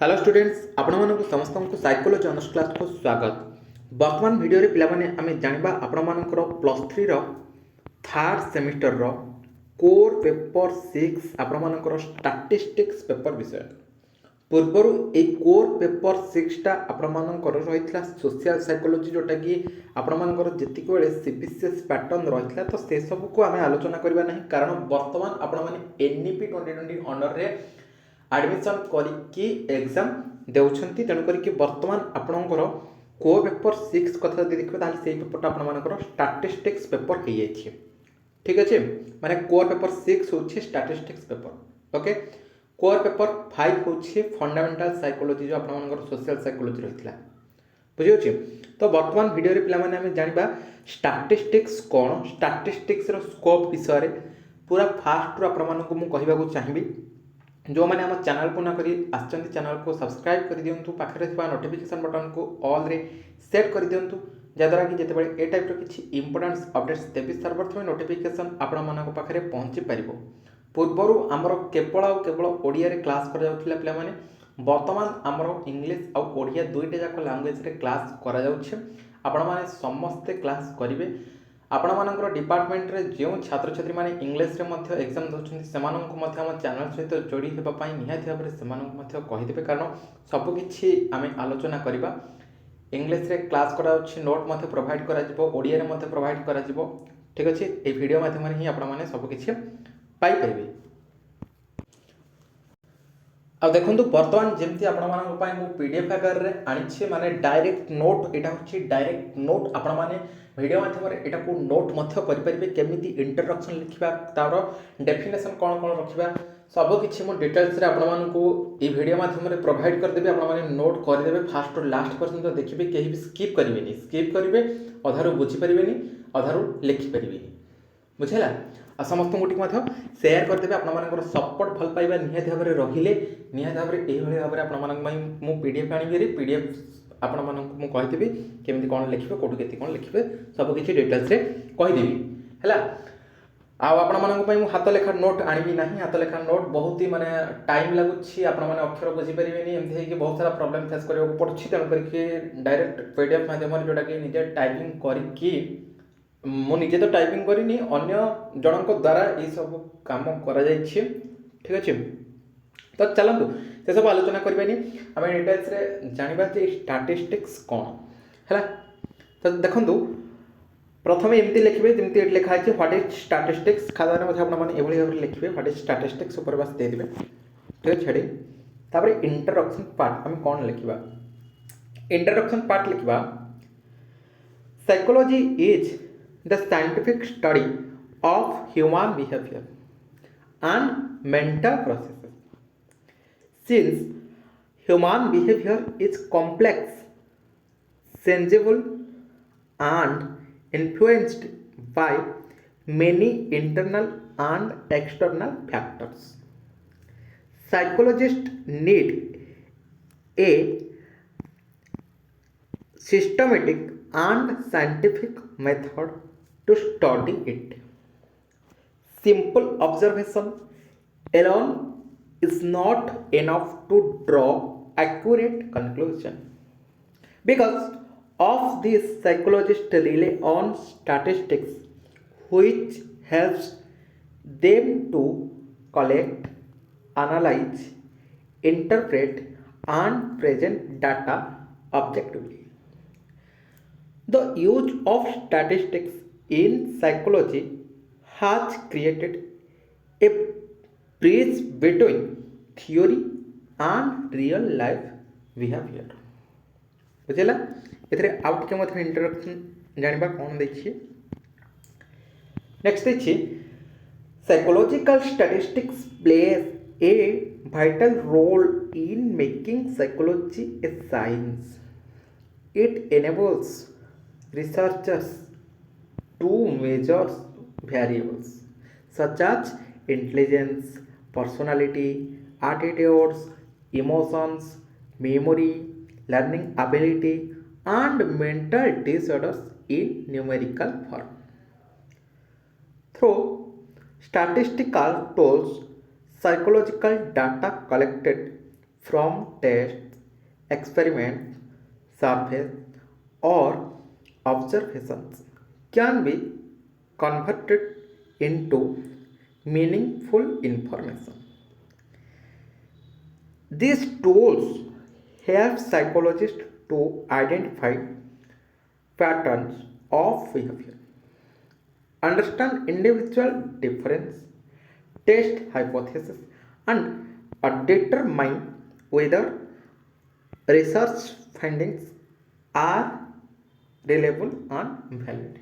Hello students आपण मानक समस्त को साइकोलॉजी ऑनर्स क्लास को स्वागत। वर्तमान वीडियो रे पिला माने आमे जानिबा आपण मानकर +3 रो थर्ड सेमिस्टर रो कोर पेपर 6 आपण मानकर स्टैटिस्टिक्स पेपर विषय। पूर्वर ए कोर पेपर 6 टा आपण मानकर रहितला सोशल साइकोलॉजी जोटा कि आपण मानकर जतिक बेले सीबीसीएस पैटर्न रहितला तो से सब को आमे आलोचना करबा नहीं, कारण वर्तमान आपण माने एनईपी 2020 अंडर रे एडमिशन करी एग्जाम देउछंती। तेणु करी वर्तमान आपणकर कोर पेपर 6 कथा देखिए ताले से पेपरटा आपणकर स्टैटिस्टिक्स पेपर हो जाइए। ठीक अच्छे, माने कोर पेपर 6 होछि statistics paper. Okay, core paper 5 होछि फंडामेंटल साइकोलॉजी जो आपणकर सोशल साइकोलॉजी रहितला। बुझियोछि तो वर्तमान वीडियो रे पिला माने हम जानिबा स्टैटिस्टिक्स कोन, स्टैटिस्टिक्स रो स्कोप विषय रे पूरा फास्ट रो आपणमानकु मु कहिबा को चाहिबी। जो मैंने आम चैनल को ना करी आसचंती चैनल को सब्सक्राइब कर दिंतु, पाखे नोटिफिकेशन बटन को ऑल रे सेट कर दिंतु, जद्वारा कि जिते ए टाइप किसी इंपोर्टेंट अपडेट्स देवी सर्वप्रथम नोटिफिकेशन आपण मान पाखे पहुँची पार। पूर्वर आमर केवल ओडिया रे क्लास कर पिला माने, वर्तमान आमर इंग्लिश आउ ओडिया दुईटा जाक लैंग्वेज रे क्लास करा जाउछे। आपण माने समस्ते क्लास करिवे। आपण मानकर डिपार्टमेंट रे जो छात्र छात्री माने इंग्लिश रे मध्य एग्जाम दउछन्ती सेमानंकु मध्य हम चैनल सहित जोड़ी हेबा पई निहाती भाबरे सेमानंकु मध्य कहि देबे, कारण सब किछि आमे आलोचना करिबा। इंग्लिश रे क्लास करा अछि, नोट मध्य प्रोवाइड करा जिवो, ओडिया रे मध्य प्रोवाइड करा जिवो। ठीक अछि, ए वीडियो माध्यम रे ही आपण माने सब किछि पाई परिबे। आ देखंतु वर्तमान जेमती आपण मानक पई मु पीडीएफ आकार रे आनिछे, माने डायरेक्ट नोट, एटा होछि डायरेक्ट नोट। आपण माने वीडियो माध्यम रे एटा को नोट मध्य करि परिबे, केमिति इंट्रोडक्शन लिखिबा, तारो डेफिनेशन कोन कोन रखिबा, सब किछि मु डिटेल्स रे आपण मानकु ए वीडियो माध्यम रे प्रोवाइड कर देबे। आपण माने नोट कर देबे, फास्ट टू लास्ट पर्यंत देखिबे, केहि भी स्किप करिवेनी। स्किप करिवे अधारु बुझी परिवेनी, अधारु लिखि परिवेनी। बुझिला, आ समस्त गोटी मध्य शेयर कर देबे। आपण मानकर सपोर्ट भल पाइबा निहाती भाबरे रहिले, निहाती भाबरे एही भली भाबरे आपण मानक पई मु पीडीएफ आनिबे रे। पीडीएफ आपण मानक मु कहि देबी केमिति कोन लिखिबे, कोटु केति कोन लिखिबे, सब किछि डिटेल्स रे कहि देबी हैला। आ आपण मानक पई मु हाथ लेखा नोट आनिबी नाही। हाथ लेखा नोट बहुत ही माने टाइम लागुछि, आपण माने अक्षर बुझी परिबेनी, एमथि हे कि बहुत सारा प्रॉब्लम फेस करियो पड़छि। तेन करके डायरेक्ट पीडीएफ माध्यम रे जोटा कि निजे टाइपिंग करके मु निजे तो टाइपिंग करिनी, अन्य जनक द्वारा ये सब काम करा जाइछि। ठीक अछि, तो चलंतु से सब आलोचना करबेनी। आमे डिटेल्स रे जानिबा जे स्टैटिस्टिक्स कोन हैला। तो देखंतु प्रथमे एमती लिखिबे जेमती एट लिखा है व्हाट इज स्टैटिस्टिक्स। खादाने मध्ये आपण माने एभली भाबरे लिखिबे व्हाट इज स्टैटिस्टिक्स ऊपर बस दे दिबे। ठीक छेडी तापर इंट्रोडक्शन पार्ट हम कोन लिखिबा। इंट्रोडक्शन पार्ट लिखिबा psychology is the scientific study of human behavior and mental processes. Since human behavior is complex, changeable, and influenced by many internal and external factors, psychologists need a systematic and scientific method to study it. Simple observation alone is not enough to draw accurate conclusion. Because of this, psychologists rely on statistics, which helps them to collect, analyze, interpret, and present data objectively. The use of statistics in psychology has created a bridge between theory and real life behavior. बुझेला, एथरे out के मथे introduction जानिबा कोन देखिए। Next देखिए psychological statistics place a vital role in making psychology a science. It enables researchers to measure variables such as intelligence, personality, attitudes, emotions, memory, learning ability, and mental disorders in numerical form. Through statistical tools, psychological data collected from tests, experiments, surveys, or observations can be converted into meaningful information. These tools help psychologists to identify patterns of behavior, understand individual difference, test hypotheses, and determine whether research findings are reliable and valid.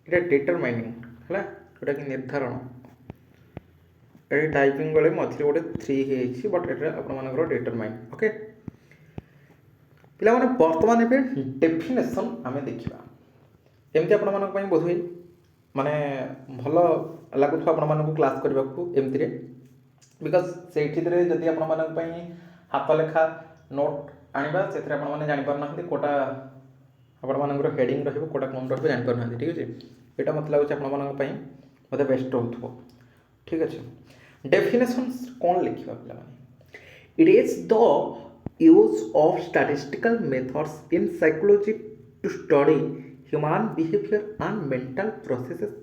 এটা determining ହେଲା ଯେଉଁଟା କି ନିର୍ଦ୍ଧାରଣ ଏଠି typing ବେଳେ ମଝିରେ ଗୋଟେ 3 ହେଇଯାଇଛି ବଟ୍ ଏଠାରେ ଆପଣମାନଙ୍କର ଡିଟରମାଇନ୍ ଓକେ ପିଲାମାନେ ବର୍ତ୍ତମାନ ଏବେ ଡେଫିନେସନ୍ ଆମେ ଦେଖିବା ଏମିତି ଆପଣମାନଙ୍କ ପାଇଁ ବୋଧହୁଏ ମାନେ ଭଲ ଲାଗୁଥିବ ଆପଣମାନଙ୍କୁ କ୍ଲାସ୍ କରିବାକୁ ଏମିତିରେ ବିକଜ୍ ସେଇଥିରେ ଯଦି ଆପଣମାନଙ୍କ ପାଇଁ ହାତ ଲେଖା ନୋଟ୍ ଆଣିବା ସେଥିରେ ଆପଣମାନେ ଜାଣିପାରୁନାହାନ୍ତି କେଉଁଟା ଆପଣମାନଙ୍କର ହେଡ଼ିଂ ରହିବ କେଉଁଟା କ'ଣ ରହିବ ଜାଣିପାରୁନାହାନ୍ତି ଠିକ୍ ଅଛି ଏଇଟା ମୋତେ ଲାଗୁଛି ଆପଣମାନଙ୍କ ପାଇଁ ମୋତେ ବେଷ୍ଟ ରହୁଥିବ ଠିକ୍ ଅଛି ଡେଫିନେସନ୍ସ କ'ଣ ଲେଖିବା ପିଲାମାନେ it is the use of statistical methods in psychology to study human behavior and mental processes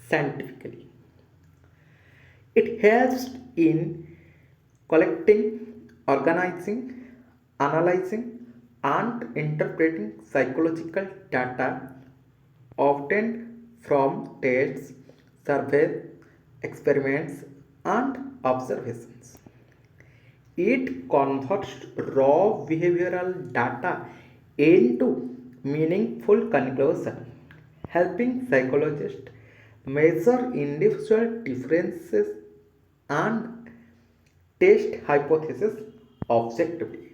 scientifically. It helps in collecting, organizing, analyzing, and interpreting psychological data obtained from tests, surveys, experiments, and observations. It converts raw behavioral data into meaningful conclusion, helping psychologists measure individual differences and test hypotheses objectively.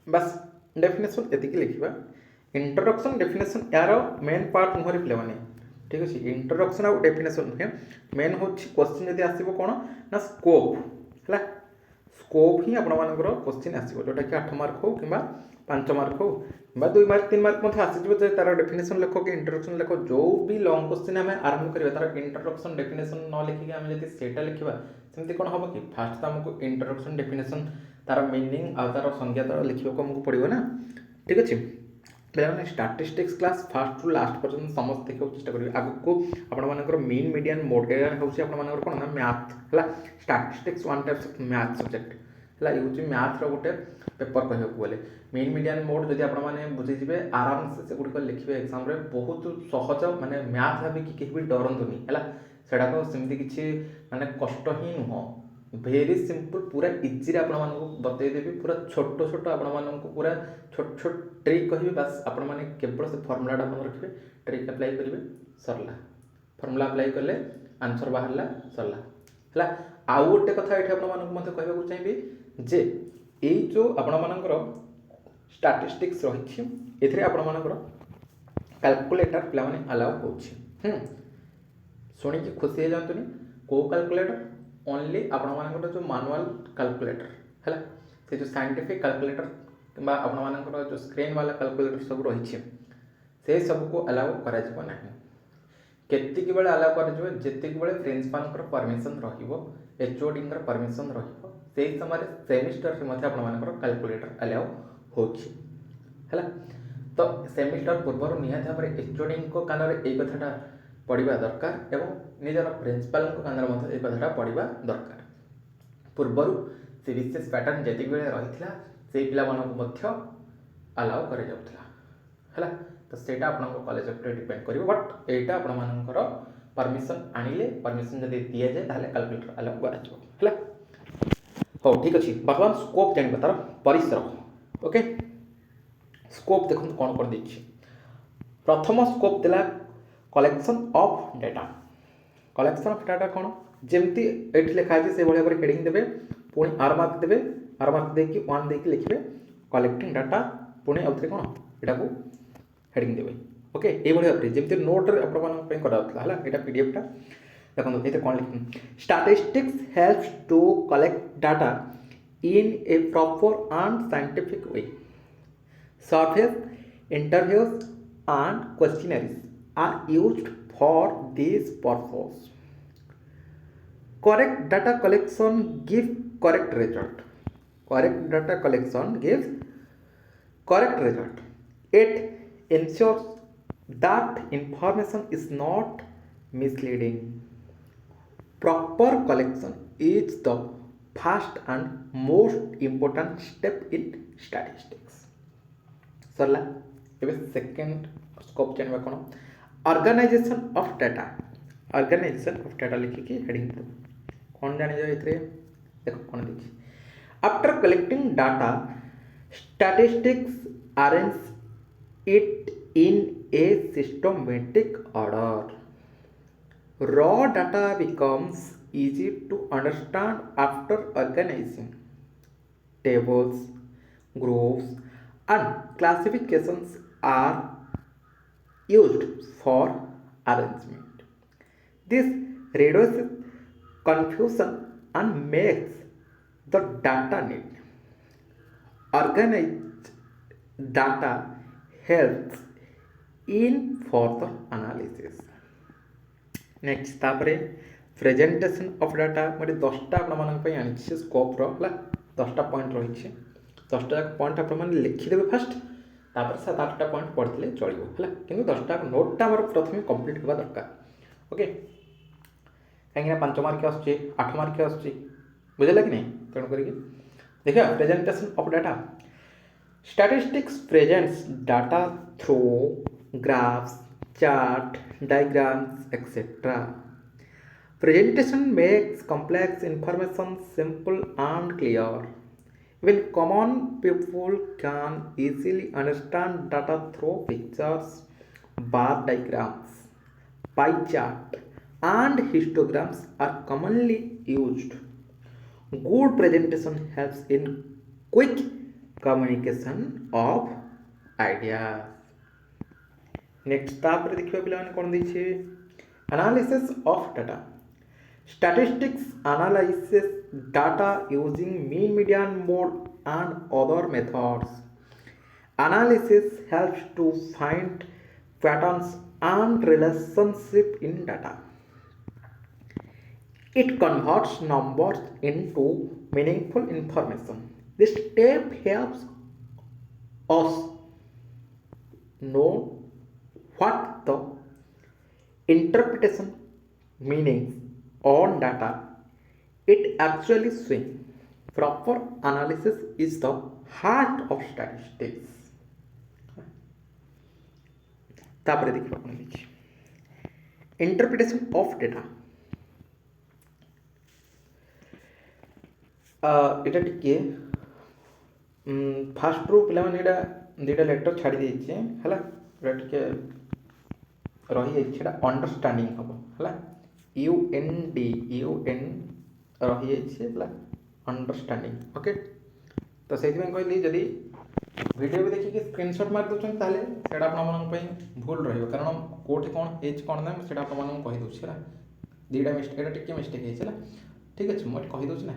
बस definition एतिक लिखा introduction definition यार main part नुहरे पे ठीक अच्छे introduction आउ definition नुहे main हूँ question जब आसो कौन ना स्कोप है स्कोप ही आपंकर क्वेश्चन आसो जोटा कि 8 मार्क हो कि 5 मार्क हो कि 2 मार्क 3 मार्क आसीज तार डेफिनेशन लेख कि इंट्रोडक्शन लेख जो भी लंग क्वेश्चन आम आरंभ करा तार इंट्रोडक्शन डेफिनेशन न लिखिक आम जब से लिखा सेमती कौन हम कि फास्ट तो आमको इंट्रोडक्शन डेफिनेशन तार मीनिंग आ तार संज्ञा तार लिखा आमको पड़ो ना ठीक अच्छे पे statistics class fast to last पर्यटन समस्त देखा चेस्ट करेंगे आग को आपर मीन मीडियन मोड हूँ आपर कौन ना मैथ है statistics one types of math subject है ये हूँ मैथ्र गोटे पेपर कहूँ गले मीन मीडियन मोड जब आपने बुझीजे आराम से गुड़िक लिखे एग्जाम बहुत सहज माने मैथ भाविकी कहीं भी डरतुनि है सेटाक सेमती किसी माने कष्ट ही नुह भेरी सिंपल पूरा इजी आप बतईदेवी पूरा छोट छोट आप पूरा छोट छोट ट्रिक कहि बस आप केवल से फर्मुलाटा मन रखिए ट्रिक अप्लाई करेंगे सरला फर्मुला अप्लाई कले आंसर बाहर सरला है आउ गोटे कथा ये आपको कहूँ चाहिए जे ये जो आपर स्टाटिस्टिक्स रही आपर कैलकुलेटर पे अलाउ हो शुणिकी खुशी हो जातुनि कौ कैलकुलेटर ओनली आपर जो मानुआल कैलकुलेटर है से जो साइंटिफिक कैलकुलेटर कि आपर जो स्क्रीन वाला कैलकुलेटर सब रही से सबको अलाउ करा केतिक बेले अलाउ कर जितक बेले प्रिंसिपाल परमिशन रचओडी परमिशन रही समय सेमिस्टर से आपर कैलकुलेटर अलाउ होगा तो सेमिस्टर पूर्व निहत भाव में एचओडी कान ये कथाटा पढ़ा दरकार एवं निजर प्रिंसिपाल कान ये कथाटा पढ़ा दरकार पूर्वर से विशेष पैटर्न जिते बेले रही से पिला अलाउ कर तो सेटा आप कॉलेज पर डिपेंड कर बट यहाँ आपर परमिशन आनिले परमिशन जब दि जाए कैलकुलेटर अलाउ कर ठीक अच्छे बर्तमान स्कोप जानवा तार परिसर ओके स्कोप देखो कौन कर देछि प्रथम स्कोप देला collection of data collection of data कौन जमती ये लिखा है से भाई भाव हेडिंग देवे पुणी आर मार्क देवे आर मार्क देकी 1 देकी लिखिए कलेक्टिंग डाटा पुणी आउ थे कौन यहाँ को हेडिंग देवे ओके ये भाई भाव जमी नोट आपंकर कराला है यहाँ पीडीएफटा देखो ये कौन लिखी statistics helps to collect data in a proper and scientific way surveys, interviews, and questionnaires are used for this purpose. Correct data collection gives correct result. Correct data collection gives correct result. It ensures that information is not misleading. Proper collection is the first and most important step in statistics. सरला ଏବେ second scope ଜାଣିବା କ'ଣ organisation of data organisation of data ଲେଖିକି heading ଦେବ କ'ଣ ଜାଣିଛ ଏଥିରେ ଦେଖ କ'ଣ ଦେଇଛି after collecting data statistics arrange it in a systematic order. Raw data becomes easy to understand after organizing. Tables, groups, and classifications are used for arrangement. This reduces confusion and makes the data neat. Organized data helps in further analysis. Next तापर presentation of data मैं 10टा आपको आनी scope है 10टा point रही 10टा point आप लिखिदेवे fast तापर 7-8टा point पढ़ते चलो है कि 10टा नोटा आम प्रथम कंप्लीट होगा दरकार ओके कहीं 5 मार्क आस 8 मार्क आस बुझेगा कि नहीं तेणुक देखिए presentation of data statistics presents data through graphs chart, diagrams, etc. Presentation makes complex information simple and clear. Even common people can easily understand data through pictures, bar diagrams, pie chart, and histograms are commonly used. Good presentation helps in quick communication of ideas. Next तापर देखिए पिला कौन देखिए analysis of data statistics analysis data using mean median mode and other methods analysis helps to find patterns and relationship in data it converts numbers into meaningful information this step helps us know what the interpretation meanings on data it actually swing. Proper analysis is the heart of statistics. तापर देखिए अपन लिखिए interpretation of data এটা টিকে ফার্स्ट रू पे मैंने दुटा letter छाड़ी देछे हला टिके रही है अंडरस्टांडिंग हम है UN रही है अंडरस्टांडिंग ओके तो से कहली जदि वीडियो भी देखिए स्क्रीनशॉट मार दूसरा ताले आप भूल रही कारण कौटे कौन एज कौन ना से कहीदे है दुटा मिस्टेक टे मिस्टेक है ठीक अच्छे मुझे कहीदे ना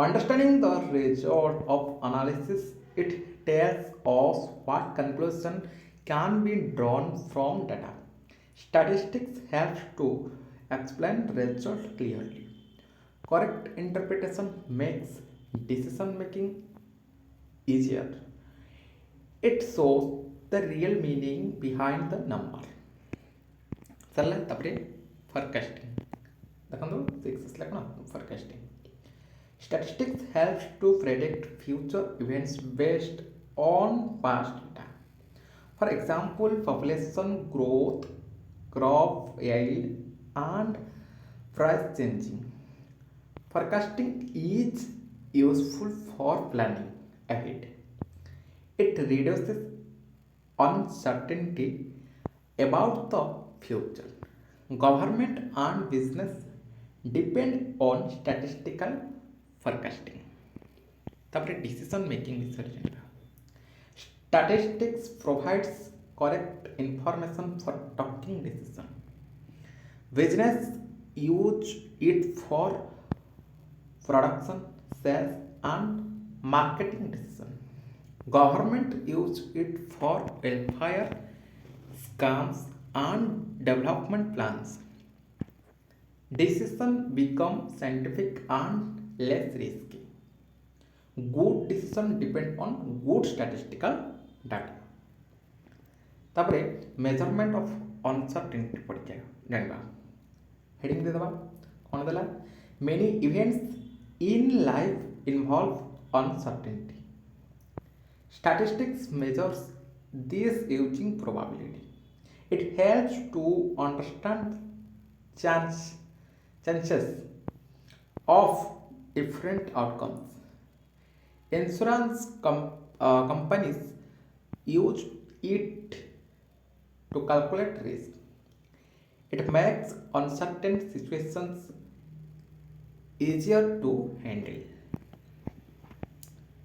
understanding the result of analysis it tells us what conclusion can be drawn from data. Statistics helps to explain results clearly. Correct interpretation makes decision making easier. It shows the real meaning behind the number. चल तपरे forecasting देखो 6 लेखना forecasting. Statistics helps to predict future events based on past data. For example, population growth, crop yield, and price changing. Forecasting is useful for planning ahead. It reduces uncertainty about the future. Government and business depend on statistical forecasting. तापर decision making research Statistics provides correct information for taking decision. Business use it for production, sales, and marketing decision. Government use it for welfare schemes and development plans. Decision become scientific and less risky. Good decision depend on good statistical data. तापरे measurement of uncertainty पड़ जाए जानवा heading दे दबा कौन देला many events in life involve uncertainty statistics measures this using probability. It helps to understand chances of different outcomes. Insurance companies use it to calculate risk. It makes uncertain situations easier to handle.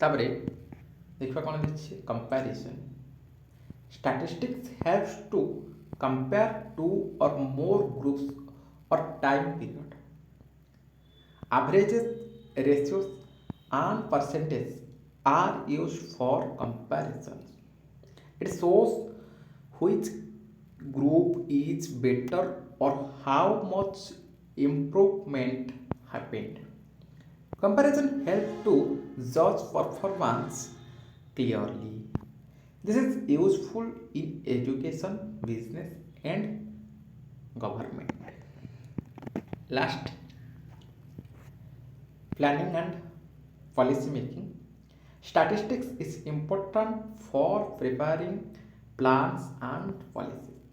तापरे देखा कौन देखिए comparison statistics helps to compare two or more groups or time period averages ratios and percentage are used for comparisons. It shows which group is better or how much improvement happened. Comparison helps to judge performance clearly. This is useful in education, business, and government. Last, planning and policy making. Statistics is important for preparing plans and policies.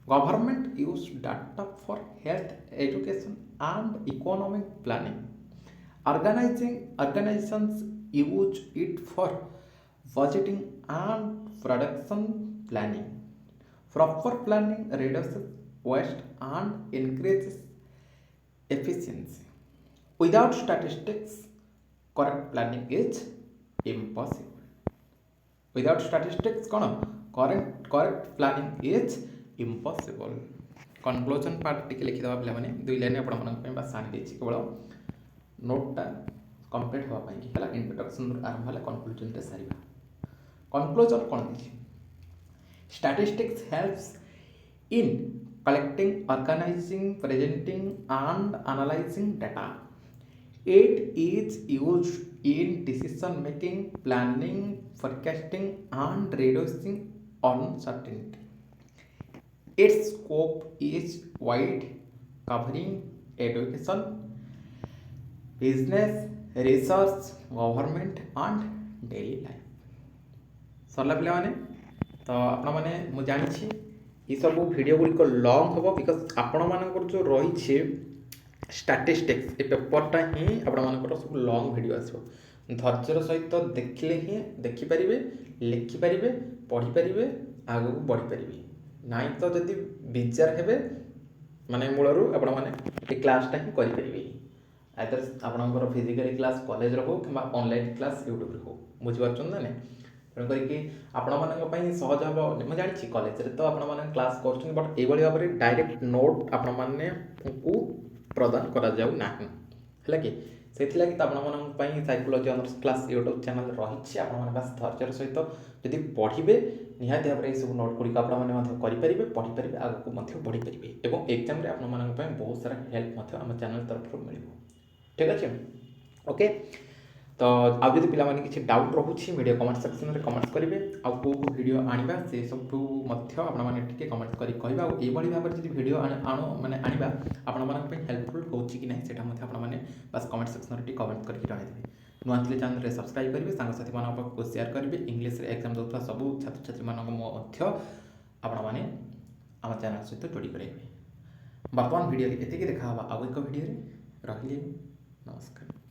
Government use data for health, education, and economic planning. Organizations use it for budgeting and production planning. Proper planning reduces waste and increases efficiency. Without statistics, correct planning is impossible. Without statistics, correct planning is impossible. Conclusion part टिके लिखिदेवा पिलाने दुई line आपण बास आनी देछि केवल नोटटा complete होवा पाई हला इंट्रोडक्शन आरंभ हला कंक्लूजन रे सारिबा कंक्लूजन कोन देछि statistics helps in collecting, organizing, presenting and analyzing data. It is used in decision making, planning, forecasting and reducing uncertainty. Its scope is wide, covering education, business, research, government and daily life. सरला पिला माने तो आपण माने मु जानि ये सब video गुड़िक lung हम बिकज आपण मान जो रही स्टैटिस्टिक्स ये पेपरटा ही आपण सब लंग वीडियो आसो धैर्यर सहित देखिले ही देखिपारे लिखिपारे पढ़ीपारे आग को बढ़ीपारे नाई तो जदि विजार हे माने मूलर आपण मैंने क्लासटा ही करेंगे आदर आपंकर फिजिकाली क्लास कॉलेज हो कि ऑनलाइन क्लास यूट्यूब हो बुझीपार ना नहीं तेणुक आपण सहज हम मुझे जानी कॉलेज तो आप क्लास कर बट ये भाव में डायरेक्ट नोट आपण को प्रदान करा है कि से आपण psychology honours class YouTube channel रही बास धैर्यर सहित जदि पढ़े निहाती भाव में सब नोट गुड़िक आपरे पढ़ीपारे आगे बढ़ी पारे और एग्जाम आप बहुत सारा हेल्प आम चैनल तरफ मिल ठीक अच्छे ओके तो आउ जब पिला किसी डाउट रोचे वीडियो कमेंट सेक्शन में कमेंट्स करेंगे आउ को वीडियो आनिबा से सब आपके कमेंट कर कहवा और यही भाव में जब वीडियो माने आनिबा आपन हेल्पफुल होची कि नहीं सेटा आपने बस कमेंट सेक्शन में कमेंट करके जनइबे नुआ थे चैनल सब्सक्राइब करेंगे सांगसाथी मानक शेयर करेंगे इंग्लिश एग्जाम दूसरा सब छात्र छात्री मानक आपने आम चैनल सहित जोड़ी करेंगे बर्तमान वीडियो ये देखा आउ एक वीडियो रही नमस्कार।